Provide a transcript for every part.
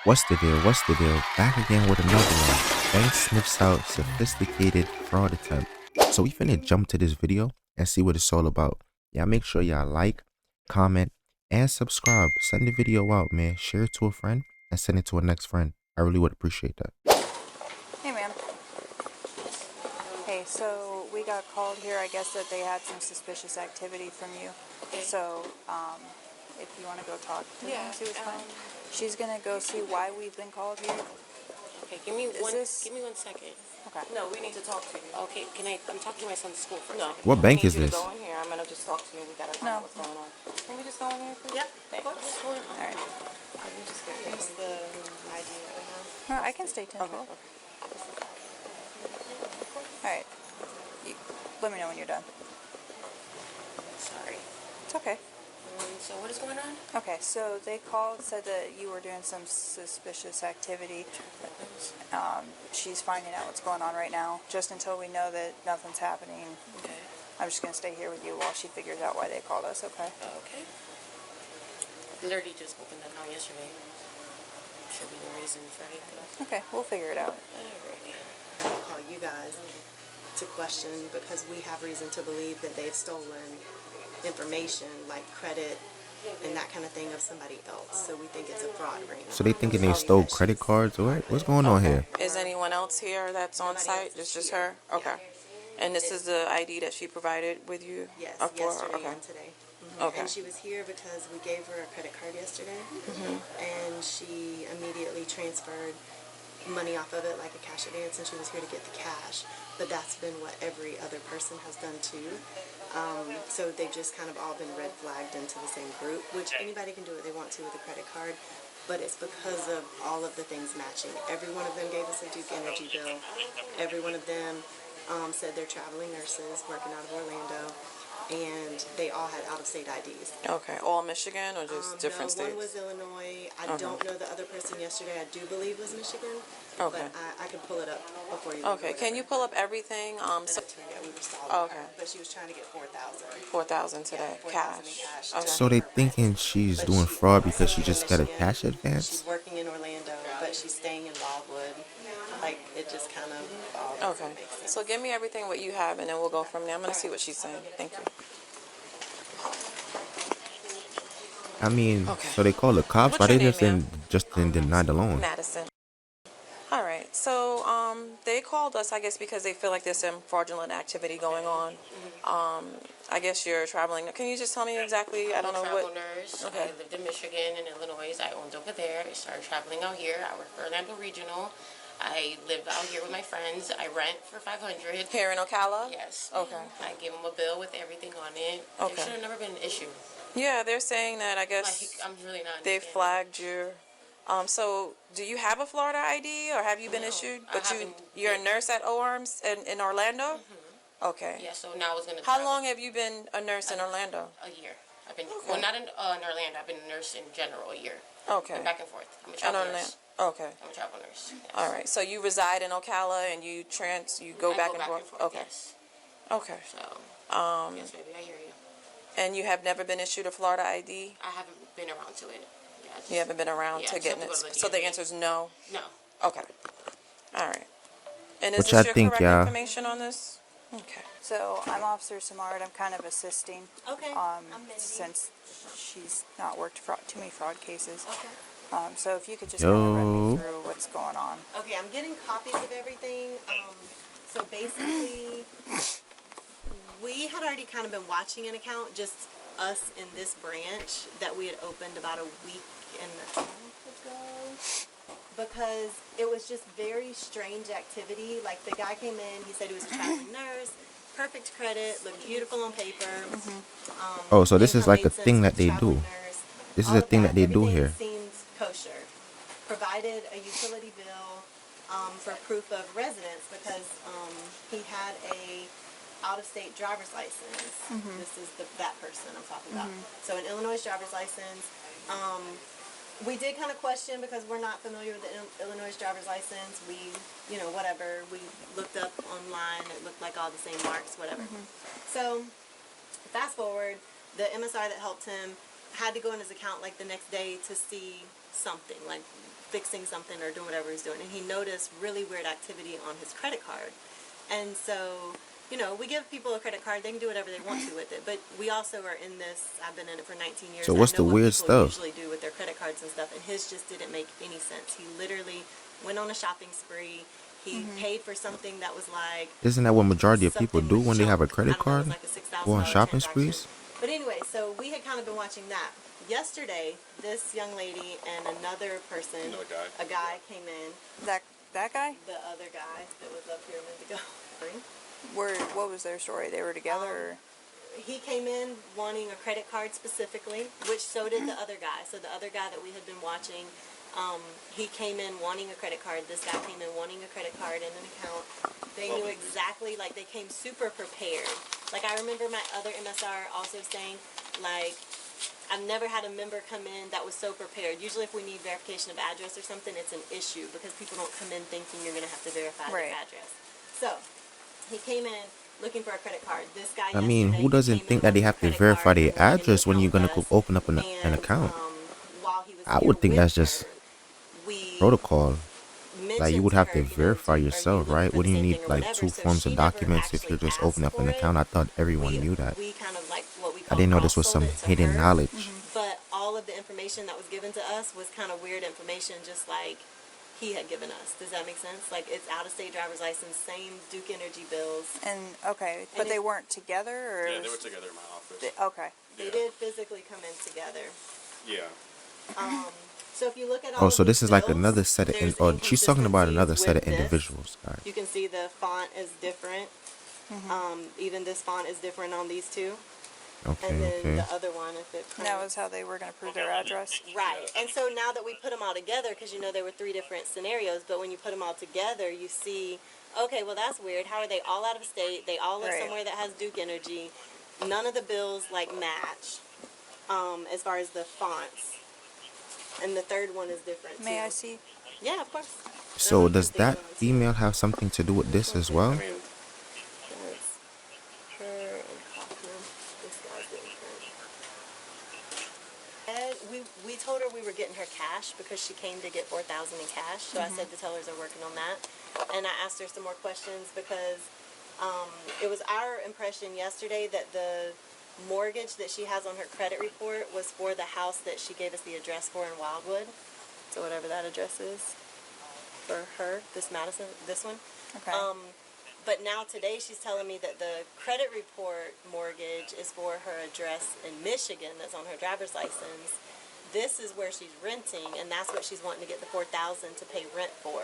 What's the deal? What's the deal? Back again with another one. Bank sniffs out sophisticated fraud attempt. So we finna jump to this video and see what it's all about. Y'all make sure y'all like, comment, and subscribe. Send the video out, man. Share it to a friend and send it to a next friend. I really would appreciate that. Hey, ma'am. Hey, so we got called here. I guess that they had some suspicious activity from you. Okay. So, if you want to go talk to them, see what's going on. She's gonna go see why we've been called here. Okay, give me one second. Okay. No, we need to talk to you. Okay, I'm talking to my son's school first. No. What bank we is need you this? to go in here. I'm gonna just talk to you. We gotta find out what's going on. Can we just go in here, please? Yep. Thanks. What's going on? All right. Let me just get here's the ID that I have. No, I can stay 10 Okay. All right. Let me know when you're done. Sorry. It's okay. So what is going on? Okay, so they called, said that you were doing some suspicious activity. She's finding out what's going on right now. Just until we know that nothing's happening, Okay. I'm just going to stay here with you while she figures out why they called us, okay? Okay. Literally just opened that now yesterday. Should be the reason for anything. Okay, we'll figure it out. Alrighty. I'll call you guys to question because we have reason to believe that they've stolen information like credit and that kind of thing of somebody else. So we think it's a fraud ring. So they thinking they stole credit cards or what? What's going on here? Is anyone else here that's on site? It's just her? Okay. And this is the ID that she provided with you? Yes, for her? yesterday Okay. and today. Okay. And she was here because we gave her a credit card yesterday, and she immediately transferred money off of it like a cash advance, and she was here to get the cash. But that's been what every other person has done too. So they've just kind of all been red flagged into the same group, which anybody can do what they want to with a credit card, but it's because of all of the things matching. Every one of them gave us a Duke Energy bill. Every one of them said they're traveling nurses working out of Orlando, and they all had out-of-state IDs. Okay. All Michigan or just different No, one states? was Illinois. I don't know the other person yesterday. I do believe was Michigan. Okay. But I could pull it up before you. Okay. Can you pull up everything? So, Yeah, we were solid. okay. But she was trying to get 4,000. 4,000 today. 4,000 in Cash. cash. Okay. So they thinking she's doing fraud because she just got a cash She's advance? working in Orlando, but she's staying in Wildwood. Like, it just kind of all Okay. makes sense. So give me everything what you have, and then we'll go from there. I'm going to see what she's saying. Thank you. I mean, Okay. so they call the cops? What's Why your they name, just deny the loan? Madison. All right. So they called us, I guess, because they feel like there's some fraudulent activity going on. I guess you're traveling. Can you just tell me exactly? I don't know I'm a what. travel nurse. Okay. I lived in Michigan and Illinois. I owned over there. I started traveling out here. I work for Orlando Regional. I live out here with my friends. I rent for $500. Here in Ocala? Yes. Okay. I give them a bill with everything on it. Okay. There should have never been an issue. Yeah, they're saying that. I Like, guess I'm really not. they understanding. flagged your. So do you have a Florida ID or have you been No, issued? I But haven't you're a been. nurse at ORMs in Orlando. Okay. Yeah, so now I was gonna. How travel long have you been a nurse in Orlando? A year. I've been Okay. well, not in Orlando. I've been a nurse in general a year. Okay. Been back and forth. I'm a In travel Orlando. nurse. Okay. I'm a travel nurse. Yes. All right. So you reside in Ocala and you go I back go and back forth. and forth. Okay. Yes. Okay. So. Yes, baby, I hear you. And you have never been issued a Florida ID? I haven't been around to it. Yeah, I just- You haven't been around Yeah, to I just getting have it. to go to the So the DMV. answer is no. No. Okay. All right. And is What this y'all your think, correct y'all? information on this? Okay. So I'm Officer Samard. I'm kind of assisting Okay. I'm Mindy. since she's not worked too many fraud cases. Okay. So if you could just kind of run Yo. me through what's going on. Okay, I'm getting copies of everything. So basically, we had already kind of been watching an account, just us in this branch that we had opened about a week and a half ago, because it was just very strange activity. Like, the guy came in, he said he was a traveling nurse, perfect credit, looked beautiful on paper. Oh, so this is income like a made sense, thing that was they traveling do. nurse, This is all a of thing that they do everything here. seems kosher. Provided a utility bill for proof of residence because he had a out-of-state driver's license. This is that person I'm talking about. So an Illinois driver's license. We did kind of question because we're not familiar with the Illinois driver's license. We, whatever. We looked up online. It looked like all the same marks, whatever. So fast forward, the MSI that helped him had to go in his account like the next day to see something, like fixing something or doing whatever he's doing, and he noticed really weird activity on his credit card. And so, you know, we give people a credit card, they can do whatever they want to with it, but we also are in this, I've been in it for 19 years. So what's I know the what weird people stuff? usually do with their credit cards and stuff, and his just didn't make any sense. He literally went on a shopping spree. He paid for something that was like, Isn't that what majority of people something do with when they have a junk. credit I don't know, it card? was like a $6,000 Go on shopping transaction. sprees? But anyway, so we had kind of been watching that. Yesterday, this young lady and another person, a guy came in, That guy? the other guy that was up here a minute ago. What was their story? They were together, or? He came in wanting a credit card specifically, which so did the other guy. So the other guy that we had been watching, he came in wanting a credit card. This guy came in wanting a credit card and an account. They knew exactly, like, they came super prepared. Like, I remember my other MSR also saying, like, I've never had a member come in that was so prepared. Usually if we need verification of address or something, it's an issue because people don't come in thinking you're going to have to verify their address. So, he came in looking for a credit card. This guy I mean, yesterday, who he doesn't came in think that they wanting have a to credit verify card their and wanted an address when you're account gonna with us. open up an And, account? while he was I here would think with that's just her, we protocol. Like, you mentioned would to have her, to you know, verify are you yourself, looking right? for the Wouldn't you same need thing or like whatever? 2 So forms she of never documents if actually you're just asked opening up for an it. account? I thought everyone knew that. We kind of like what we I call didn't know this was cross-sold some it to hidden her. knowledge. But all of the information that was given to us was kind of weird information, just like he had given us. Does that make sense? Like, it's out-of-state driver's license, same Duke Energy bills. And okay, but And they it- weren't together, or? Yeah, they were together in my office. Okay. They Yeah. did physically come in together. Yeah. So if you look at all Oh, of so this these is like bills, another set of, there's or she's talking about another inconsistencies set of with this. individuals. All right. You can see the font is different. Even this font is different on these two. Okay, And then okay. the other one, if it And that was how they were going to prove their address. right. And so now that we put them all together, because you know there were 3 different scenarios, but when you put them all together, you see, okay, well that's weird. How are they all out of state? They all live Right. somewhere that has Duke Energy. None of the bills like match, as far as the fonts. And the third one is different May too. I see? Yeah, of course. So does that email have something to do with this as well? I mean, That's her and Kaufman. This guy's getting hurt. And we told her we were getting her cash because she came to get $4,000 in cash. So I said the tellers are working on that. And I asked her some more questions because it was our impression yesterday that the mortgage that she has on her credit report was for the house that she gave us the address for in Wildwood. So whatever that address is for her, this Madison, this one. Okay. But now today she's telling me that the credit report mortgage is for her address in Michigan that's on her driver's license. This is where she's renting, and that's what she's wanting to get the $4,000 to pay rent for.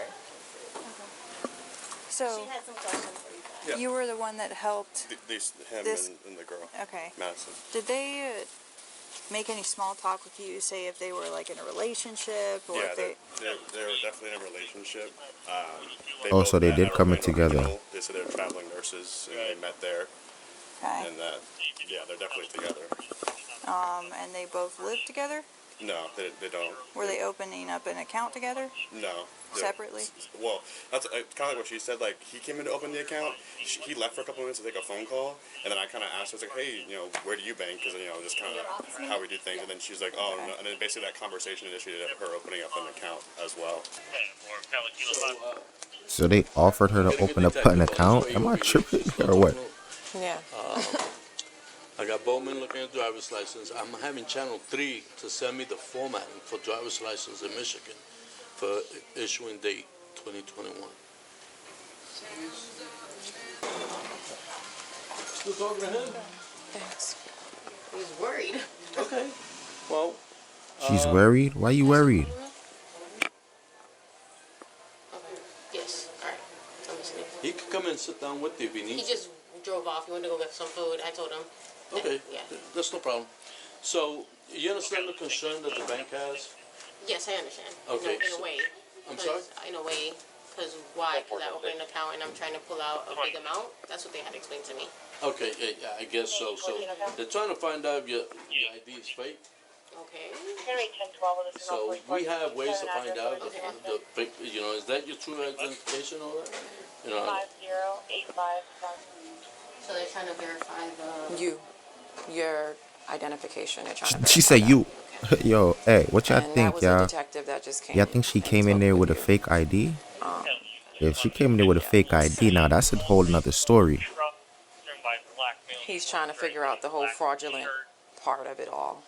So She had some questions for you guys. Yeah. you were the one that helped. him This- and the girl, Okay. Madison. Did they make any small talk with you? Say if they were like in a relationship, or Yeah, if they. they were definitely in a relationship. Oh, both so they met did at come in Orlando together. Regional. They said they were traveling nurses, and they met there. Okay. And yeah, they're definitely together. And they both live together. No, they don't. Were they opening up an account together? No. Separately? Well, that's kind of like what she said. Like, he came in to open the account. He left for a couple minutes to take a phone call. And then I kind of asked her, I was like, hey, where do you bank? Because, just kind of how we do things. And then she's like, oh, no. And then basically that conversation initiated her opening up an account as well. So they offered her to open up an account? Am I tripping or what? Yeah. I got Bowman looking at driver's license. I'm having Channel 3 to send me the formatting for driver's license in Michigan for issuing date 2021. Still talking to him? Thanks. He's worried. Okay. Well, She's worried? Why you worried? Yes. All right. I'm listening. he could come and sit down with you if he He needs. just drove off. He wanted to go get some food. I told him. Okay, Yeah. that's no problem. So, you understand the concern that the bank has? Yes, I understand. Okay, In so- a way. I'm 'Cause- sorry? In a way. Because why? Because I opened an account and I'm trying to pull out a big amount. That's what they had explained to me. Okay, yeah, I guess so. So, they're trying to find out if your ID is fake. Okay. So we have ways to find out is that your true identification or that? So they're trying to verify the. Your identification. They're trying to She said you. Yo, hey, what y'all And that think, was a y'all? detective that just came Y'all think she and came in spoke there with with a you. fake ID? Um, If she came in there with a yeah. fake ID, now that's a whole nother story. He's trying to figure out the whole fraudulent part of it all.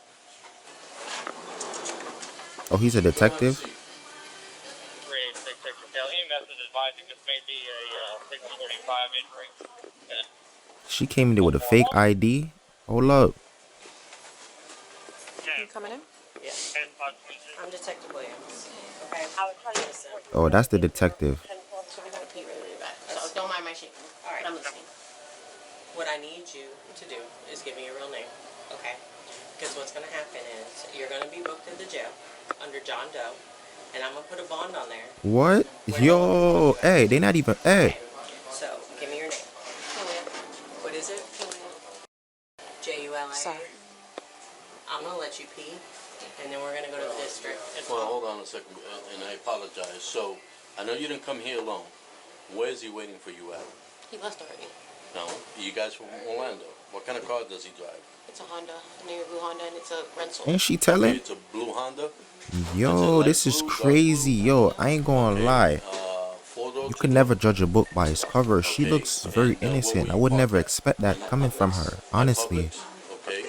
Oh, he's a Go have a detective? seat. She came in there with a fake ID? Hold up. You coming in? Yeah. I'm Detective Williams. Okay. Listen. Oh, that's the detective. So we're gonna pee really, really bad. So don't mind my shaking. All right. But I'm listening. What I need you to do is give me your real name, okay? Because what's going to happen is you're going to be booked to the jail under John Doe, and I'm going to put a bond on there What? where no one can hold Yo, you hey, out. they not even, hey. Okay, so give me your name. What is it? Julia. Sorry. I'm going to let you pee, and then we're going to go to the district. Well, hold on a second, and I apologize. So, I know you didn't come here alone. Where's he waiting for you at? He left already. No, you guys from Orlando. What kind of car does he drive? It's a Honda, a navy blue Honda, and it's a rental. Ain't she Okay, telling? it's a blue Honda. Is it Yo, light this is blue, dark crazy. blue? Yo, I ain't gonna Okay, lie. four-door, You could two-door? never judge a book by its cover. She Okay, looks very and where will innocent. I you would park never at? expect that coming from her, At honestly. Publix? Okay.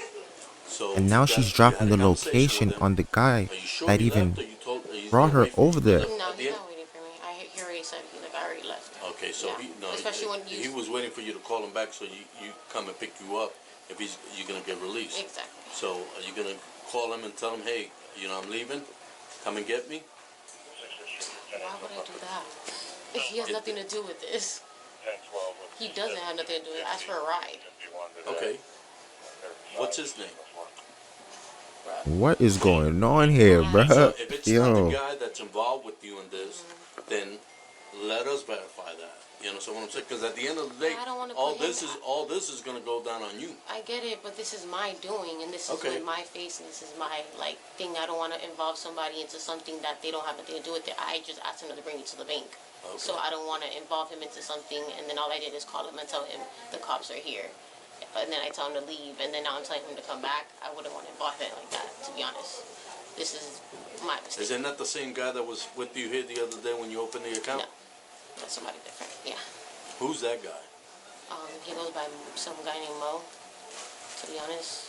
So And now she's you had dropping a the conversation with location him. on the guy Are you sure that he left, even or you told he's brought gonna her wait for over you there. No, at the he's end? not waiting for me. He already said I already left. Okay, so Yeah. Especially when he was waiting for you to call him back so you come and pick you up if you're gonna get released. Exactly. So are you gonna call him and tell him, hey, I'm leaving, come and get me? Why would I do that? He has nothing to do with this. He doesn't have nothing to do with it. Ask for a ride. Okay. What's his name? What is going on here, So bruh? if it's not the Yo. guy that's involved with you in this, then let us verify that. You understand what I'm saying? Because at the end of the day, I don't wanna all put him- this is gonna go down on you. I get it, but this is my doing, and this is Okay. with my face, and this is my thing. I don't want to involve somebody into something that they don't have anything to do with it. I just asked him to bring me to the bank, so I don't want to involve him into something. And then all I did is call him and tell him the cops are here, and then I tell him to leave, and then now I'm telling him to come back. I wouldn't want to involve him like that, to be honest. This is my mistake. Is it not the same guy that was with you here the other day when you opened the account? No, that's somebody different. Yeah. Who's that guy? He goes by some guy named Mo. To be honest.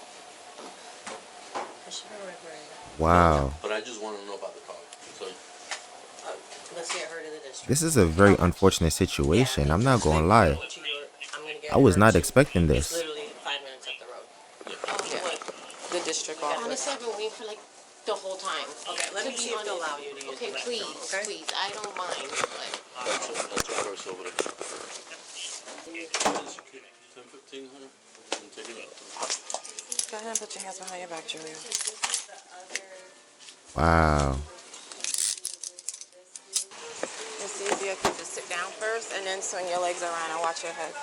Wow. But I just want to know about the car. So Let's get her to the district. This is a very unfortunate situation. I'm not gonna lie. I'm gonna get I was her not to- expecting It's this. literally 5 minutes up the road. The district office. Honestly, I've been waiting for the whole time. Okay, let To me be see if they'll honest. allow you to use Okay, the please, restroom, okay? please. I don't mind. But that's a purse over there. 10-15, huh? Take it out. Go ahead and put your hands behind your back, Julia. Wow. It's easier if you just sit down first and then swing your legs around and watch your head.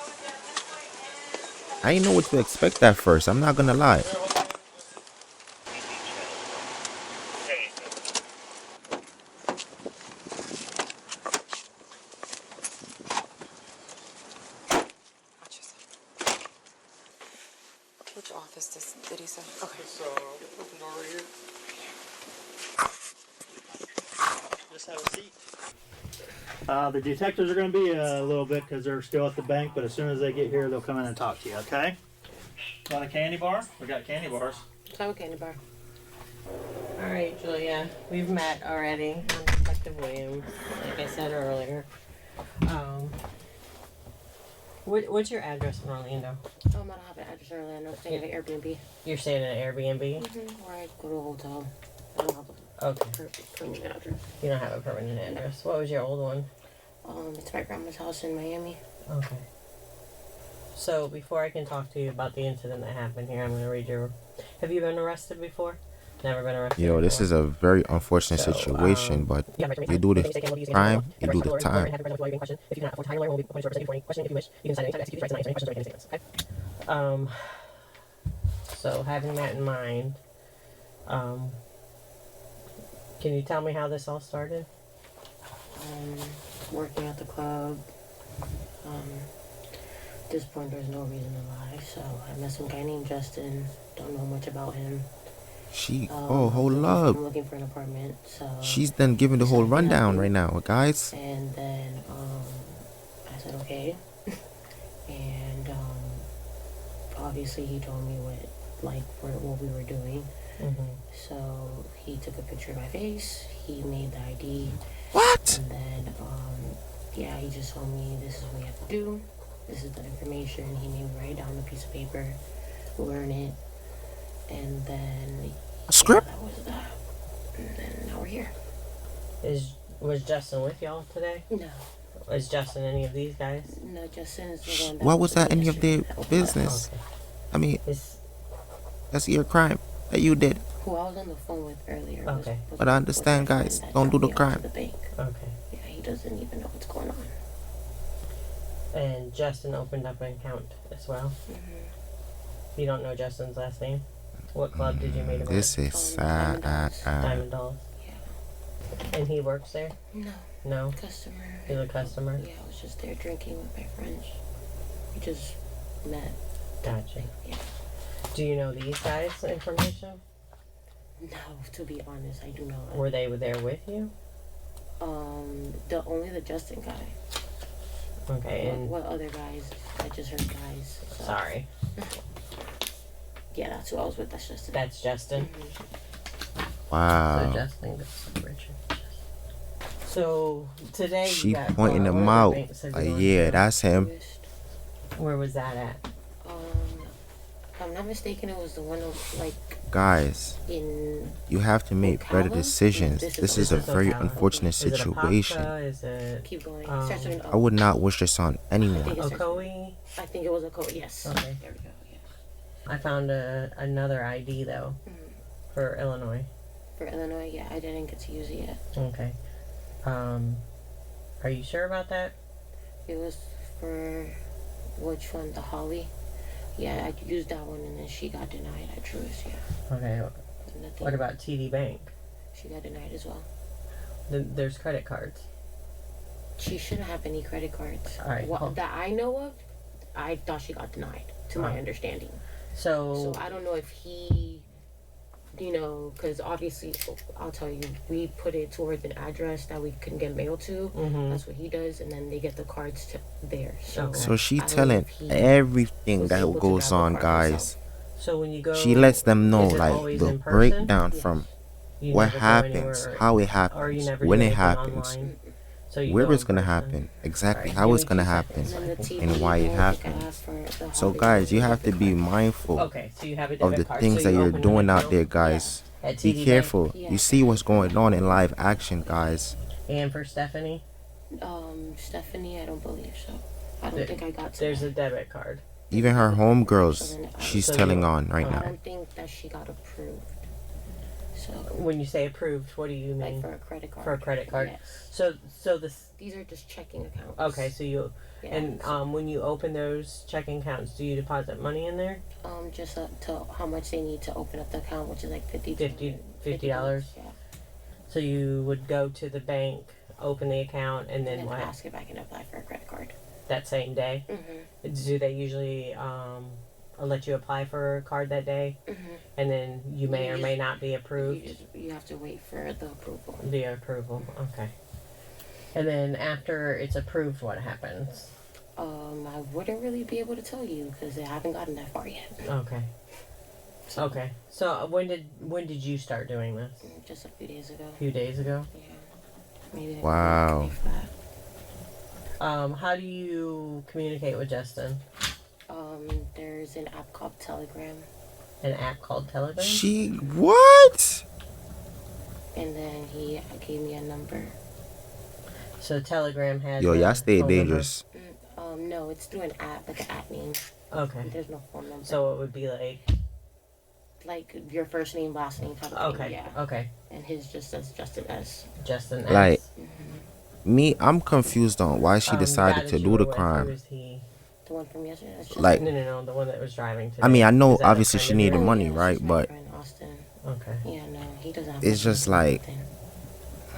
I didn't know what to expect at first. I'm not gonna lie. Watch yourself. Which office did he say? Okay. So, open door right here. Just have a seat. The detectives are going to be a little bit because they're still at the bank, but as soon as they get here, they'll come in and talk to you, okay? Want a candy bar? We got candy bars. so okay, candy bar. All right, Julia, we've met already. I'm Detective Williams, like I said earlier. What's your address in Orlando? I don't have an address earlier. I'm staying at an Airbnb. You're staying at an Airbnb? Or I go to a hotel. I don't have Okay. a permanent address. You don't have a permanent address. What was your old one? It's my grandma's house in Miami. Okay. So before I can talk to you about the incident that happened here, I'm going to read your... Have you been arrested before? Never been arrested Yo, this before? is a very unfortunate So, situation, but you do the crime, you do the time. If you cannot afford to hire a lawyer, we'll be appointed to represent you for any question if you wish. You can sign any time to execute these rights tonight. Any questions or any statements, okay? So having that in mind, can you tell me how this all started? Working at the club. At this point, there's no reason to lie. So I met some guy named Justin. Don't know much about him. She, oh, hold up. I'm looking for an apartment, so. She's done giving the whole rundown right now, guys. And then, I said, okay. And, obviously he told me what we were doing. So he took a picture of my face, he made the ID. What? And then, yeah, he just told me this is what you have to do. This is the information. He made me write down the piece of paper, learn it, and then A script? that was that. And then now we're here. Was Justin with y'all today? No, Is Justin any of these guys? no, Justin is the one that Why was that any of their yesterday. business? Okay. I mean, Is that's your crime that you did. Who I was on the phone with earlier. Okay. But I understand, my friend guys, that don't do dropped the me off crime. to the bank. okay. Yeah, he doesn't even know what's going on. And Justin opened up an account as well. You don't know Justin's last name? What club did you meet him This at? is sad. Diamond Dolls. Yeah. And he works there? No, No. customer. He's a customer. Yeah, I was just there drinking with my friends. We just met. Gotcha. Yeah. Do you know these guys' information? No, to be honest, I do not. Were they there with you? Only the Justin guy. Okay. And What other guys? I just heard guys. So. sorry, Yeah, that's who I was with. That's Justin. that's Justin. So Wow. Justin goes to Richard. So today you She got pointing caught. him Where out. the bank said Like, you wanted yeah, to go. that's him. Where was that at? If I'm not mistaken, it was the one like Guys, in. you have to make better Ocala? decisions. This is This is a Ocala. very Ocala. unfortunate Is it a situation. Paca? Is it Keep going. Um, Starts with an I O. would not wish this on anyone. Ocoee? I think it was a code. Yes. Okay. There we go. Yeah. I found another ID though for Illinois. For Illinois, yeah, I didn't get to use it yet. Okay. Are you sure about that? It was for which one? The Holly. Yeah, I used that one, and then she got denied at Truist. Yeah. Okay. Nothing. What about TD Bank? She got denied as well. There's credit cards. She shouldn't have any credit cards. All right, hold- That I know of, I thought she got denied, to my Alright. understanding. So So I don't know if he, because obviously, I'll tell you, we put it towards an address that we can get mail to. That's what he does, and then they get the cards to there. So, Okay. So she I don't know telling if he everything was that able to goes grab the on, card guys. himself. so when you go, She lets them know is it like always the in person? breakdown Yes. from You what never go happens, anywhere, how it or you happens, never when do it anything happens, online? So you where go it's in gonna person. happen, exactly Alright, how give it's me gonna 2 happen, seconds. And then the TV, and why it I think I happens. asked for the So Holly guys, you to have get to the be card. mindful Okay, so you have a of debit the card. things so that you you're open an doing out account there, guys. at Be TD Bank? careful. Yeah. You see what's going on in live action, guys. And for Stephanie, Stephanie, I don't believe so. I don't There- think I got to there's that. a debit card. Even her homegirls, she's So telling you- on right I now. don't think that she got approved. So, When you say approved, what do you like mean? for a credit card. For a credit card. Yes. So this. These are just checking accounts. Okay, so you Yeah, and so, when you open those checking accounts, do you deposit money in there? just up to how much they need to open up the account, which is like $50. $50. Yeah. So you would go to the bank, open the account, and And then then what? ask if I can apply for a credit card. That same day? Do they usually let you apply for a card that day, and then you may or may not be approved? You have to wait for the approval. The approval, okay. And then after it's approved, what happens? I wouldn't really be able to tell you because I haven't gotten that far yet. Okay. Okay. So when did you start doing this? Just a few days ago. A few days ago. Yeah. Maybe. like Wow. a week flat. How do you communicate with Justin? There's an app called Telegram, An app called Telegram? She what? and then he gave me a number. So Telegram has Yo, a y'all stay phone number? dangerous. No, it's through an app, like an app name. Okay. There's no phone number. So it would be like your first name, last name type of okay. thing. Yeah. Okay. And his just says Justin S. Justin Like, S. Me, I'm confused on why she The guy decided that to you do were the with, crime. who is he? The one from yesterday. That's Justin. Like, No, the one that was driving today. I mean, I know Is that a obviously friend she of needed yours? money, Yeah, right? she's my But friend, Austin. Okay. Yeah, no, he doesn't have it's nothing just to do with like, nothing.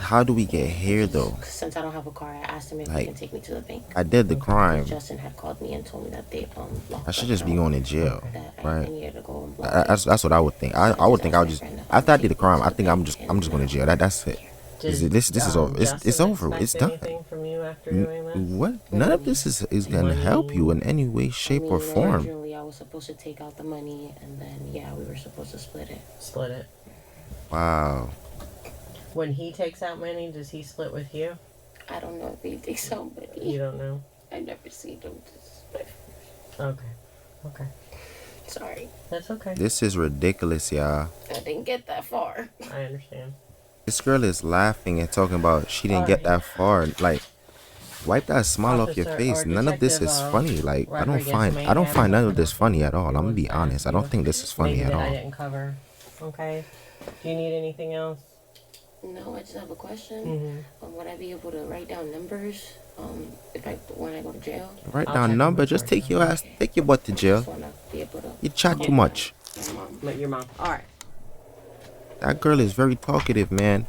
how do we get here though? Since I don't have a car, I asked him if he Like, can take me to the bank. I did the crime. Justin had called me and told me that they locked I should us just be out, going to jail, that I right? needed to go and block it. That's what I would think. I would think I would just, after I did the crime, I think I'm just going to jail. That's it. This is over. It's over. It's done. Anything from you after doing this? What? None of this is gonna help you in any way, shape, or form. Originally, I was supposed to take out the money, and then we were supposed to split it. Split it. Wow. When he takes out money, does he split with you? I don't know if he takes out money. You don't know? I never seen him split. Okay. Okay. Sorry. That's okay. This is ridiculous, y'all. I didn't get that far. I understand. This girl is laughing and talking about she didn't get that far. Like, wipe that smile off your face. None of this is funny. Like, I don't find none of this funny at all. I'm gonna be honest. I don't think this is funny at all. I didn't cover. Okay. Do you need anything else? No, I just have a question. Would I be able to write down numbers when I go to jail? Write down number. Just take your butt to jail. You chat too much. Your mom. All right. That girl is very talkative, man.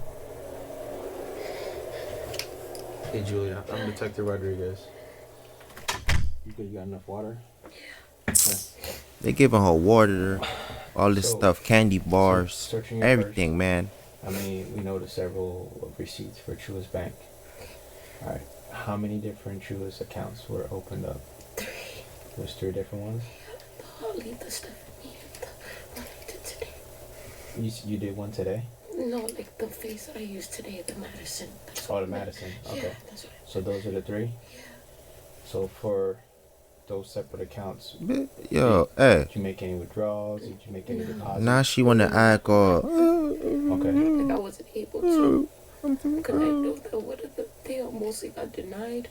Hey Julia, I'm Detective Rodriguez. You got enough water? Okay. They giving her water, all this stuff, candy bars, searching your everything, purse, man. I mean, we noticed several receipts for Chua's bank. Alright, how many different Chua's accounts were opened up? 3. There's 3 different ones? I'll leave the stuff in me. The one I did today. You did one today? No, like the face I used today, the Madison. Oh, the Madison. Okay. Yeah, that's what So those are the 3? Yeah. So for those separate accounts, Yo, hey. did you make any withdrawals? Did you make any deposits? Now she wanna act all. Okay. Like I wasn't able to. Because I know that they mostly got denied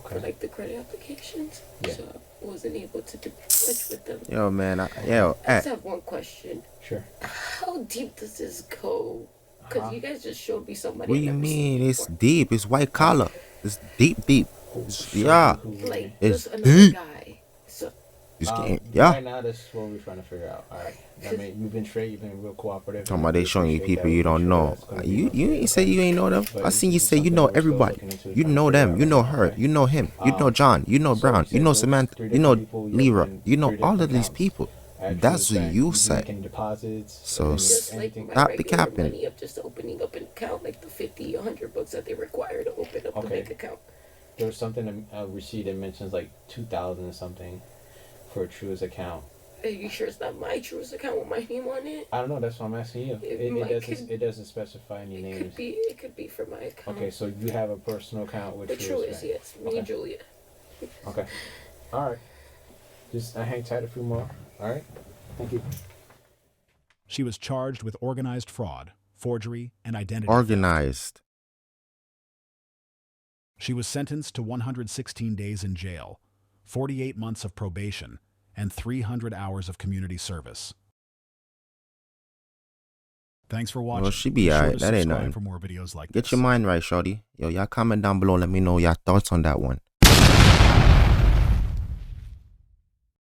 for like the credit applications. Yeah. So I wasn't able to do much with them. Yo, man. I just have one question. Sure. How deep does this go? Because you guys just showed me somebody. What do you mean? It's deep. It's white collar. It's deep. Yeah. Like It's another deep. guy. So Yeah. Right now, this is what we're trying to figure out. All right. I mean, you've been straight. You've been real cooperative. Talking about they showing you people you don't know. You ain't say you ain't know them. I seen you say you know everybody. You know them. You know her. You know him. You know John. You know Brown. You know Samantha. You know Lyra. You know all of these people. That's what you said. So just like my stop the regular capping. money of just opening up an account, like the 50, 100 bucks that they require to open up the bank account. There was something, a receipt that mentions like 2,000 or something for a Truist account. Are you sure it's not my Truist account with my name on it? I don't know. That's what I'm asking you. It doesn't specify any names. It could be for my account. Okay, so you have a personal account with The Truist. Truist, yes. Me and Julia. Okay. All right. Just hang tight a few more. All right. Thank you. She was charged with organized fraud, forgery, and identity Organized. theft. She was sentenced to 116 days in jail, 48 months of probation, and 300 hours of community service. Thanks for watching. Well, she be sure alright. to That ain't subscribe nothing. For more videos like Get this. your mind right, shorty. Yo, y'all comment down below. Let me know your thoughts on that one.